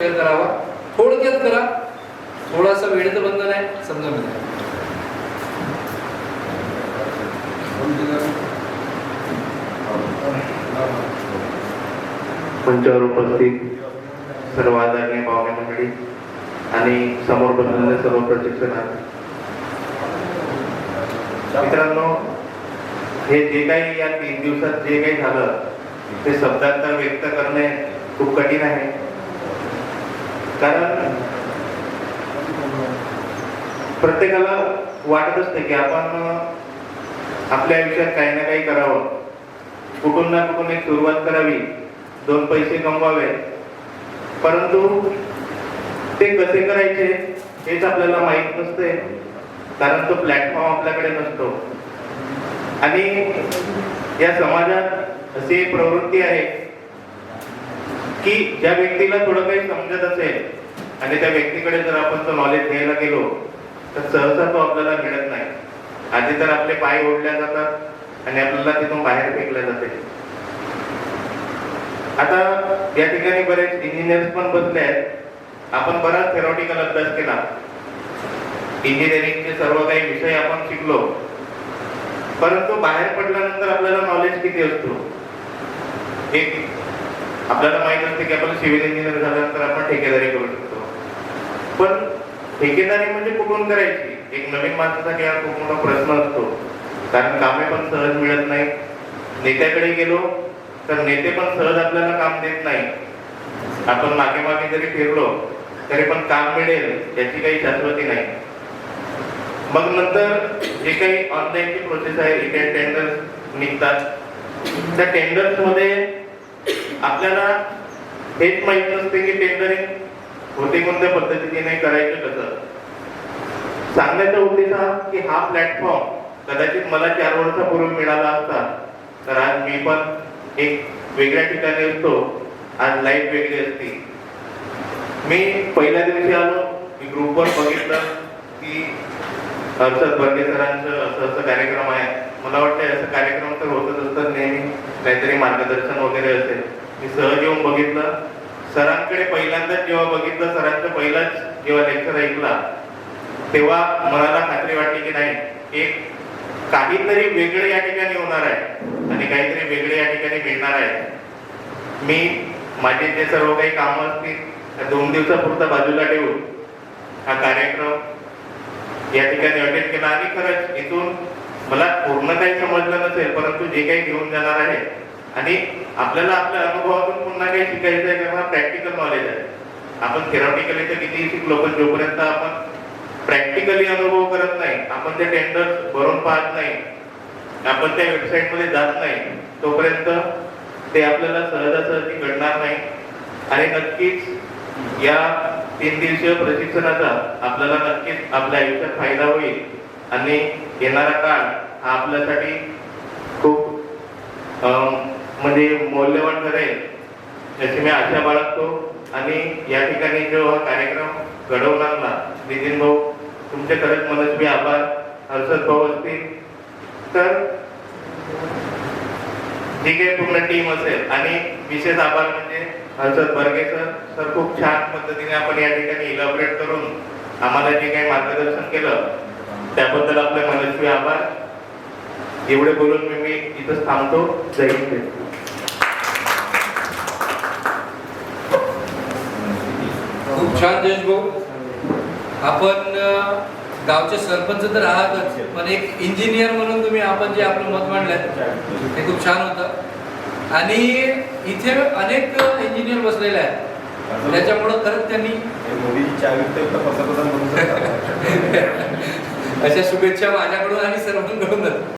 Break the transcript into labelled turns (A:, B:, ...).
A: करावा, थोडक्यात करा, थोडासा वेळेचं बंधन आहे समजा म्हणजे
B: मंचावर उपस्थित सर्व आदरणीय पाहुणे मंडळी आणि समोर बसलेले सर्व प्रशिक्षणार्थी मित्रांनो, हे जे काही या 3 दिवसात जे काही झालं ते शब्दांत व्यक्त करणे खूप कठीण आहे. कारण प्रत्येकाला वाटत असते की आपण आपल्या आयुष्यात काही ना काही करावं, कुठून ना कुठून एक सुरुवात करावी, 2 पैसे कमवावे, परंतु ते कसे करायचे हेच आपल्याला माहीत नसते. कारण तो प्लॅटफॉर्म आपल्याकडे नसतो. आणि या समाजात अशी एक प्रवृत्ती आहे की ज्या व्यक्तीला थोडं काही समजत असेल आणि त्या व्यक्तीकडे जर आपण तो नॉलेज घ्यायला गेलो तर सहसा तो आपल्याला मिळत नाही. आधी तर आपले पाय ओढल्या जातात आणि आपल्याला तिथून बाहेर फेकल्या जाते. आता या ठिकाणी बरेच इंजिनियर्स पण बसले आहेत. आपण बराच थेरॉटिकल अभ्यास केला, इंजिनिअरिंगचे सर्व काही विषय आपण शिकलो, परंतु बाहेर पडल्यानंतर आपल्याला नॉलेज किती असतो? एक आपल्याला माहित असते की आपण सिव्हिल इंजिनियर झाल्यानंतर आपण ठेकेदारी करू शकतो, पण ठेकेदारी म्हणजे कुठून करायची? एक नवीन माणसासाठी हा खूप मोठा प्रश्न असतो. कारण कामे पण सहज मिळत नाही. नेत्याकडे गेलो तर नेते पण सहज आपल्याला काम देत नाही. आपण मागे मागे जरी फिरलो तरी पण काम मिळेल याची काही शाश्वती नाही. मग नंतर जे काही ऑनलाईनची प्रोसेस आहे, इथे टेंडर्स निघतात. त्या टेंडर्स मध्ये आपल्याला हेच माहित नसते की टेंडरिंग होते कोणत्या पद्धतीने करायचं कसं. सांगण्याचा उद्देश हा की हा प्लॅटफॉर्म कदाचित मला 4 वर्षापूर्वी मिळाला असता तर आज मी पण एक वेगळ्या ठिकाणी असतो, आज लाईफ वेगळी असती. मी पहिल्या दिवशी आलो की ग्रुपवर बघितलं की हर्षद बर्गे सरांचं असं कार्यक्रम आहे. मला वाटतं असं कार्यक्रम तर होतच असतात नेहमी, काहीतरी मार्गदर्शन वगैरे असेल. मी सहज येऊन बघितलं. सरांकडे पहिल्यांदाच जेव्हा बघितलं, सरांचा पहिलाच जेव्हा लेक्चर ऐकला तेव्हा मनाला खात्री वाटली की नाही, एक काहीतरी वेगळे या ठिकाणी होणार आहे आणि काहीतरी वेगळे या ठिकाणी मिळणार आहे. मी माझे जे सर्व काही कामं असतील त्या 2 दिवसापुरता बाजूला ठेवून हा कार्यक्रम या ठिकाणी अटेंड केला. आणि खरंच इथून मला पूर्ण काही समजलं नसेल, परंतु जे काही घेऊन जाणार आहे आणि आपल्याला आपल्या अनुभवातून पुन्हा काही शिकायचं आहे, कारण प्रॅक्टिकल नॉलेज आहे. आपण थेरॉटिकली तर कितीही शिकलो, पण जोपर्यंत आपण प्रॅक्टिकली अनुभव करत नाही, आपण ते टेंडर्स भरून पाहत नाही, आपण त्या वेबसाईट मध्ये जात नाही, तोपर्यंत ते आपल्याला सहजासहजी घडणार नाही. आणि नक्कीच या 3 दिवसीय प्रशिक्षणाचा आपल्याला नक्कीच आपल्या आयुष्यात फायदा होईल आणि येणारा काळ हा आपल्यासाठी खूप म्हणजे मौल्यवान ठरेल याची मी आशा बाळगतो. आणि या ठिकाणी जो हा कार्यक्रम घडवणारा नितीन भाऊ, तुमचे खरंच मनस्वी आभार. हर्षद भाऊ असतील तर जी काही पूर्ण टीम असेल, आणि विशेष आभार म्हणजे हर्षद बर्गे सर खूप छान पद्धतीने आपण या ठिकाणी इलॅबोरेट करून आम्हाला जे काही मार्गदर्शन केलं त्याबद्दल आपले मनस्वी आभार. एवढे बोलून मी इथंच थांबतो. जय हिंद.
A: खूप छान जयेश भाऊ. आपण गावचे सरपंच तर आहातच, पण एक इंजिनियर म्हणून तुम्ही आपण जे आपलं मत मांडलं ते खूप छान होतं. आणि इथे अनेक इंजिनियर बसलेले आहेत, त्याच्यामुळं खरंच त्यांनी अशा शुभेच्छा माझ्याकडून आणि सर्वांकडून.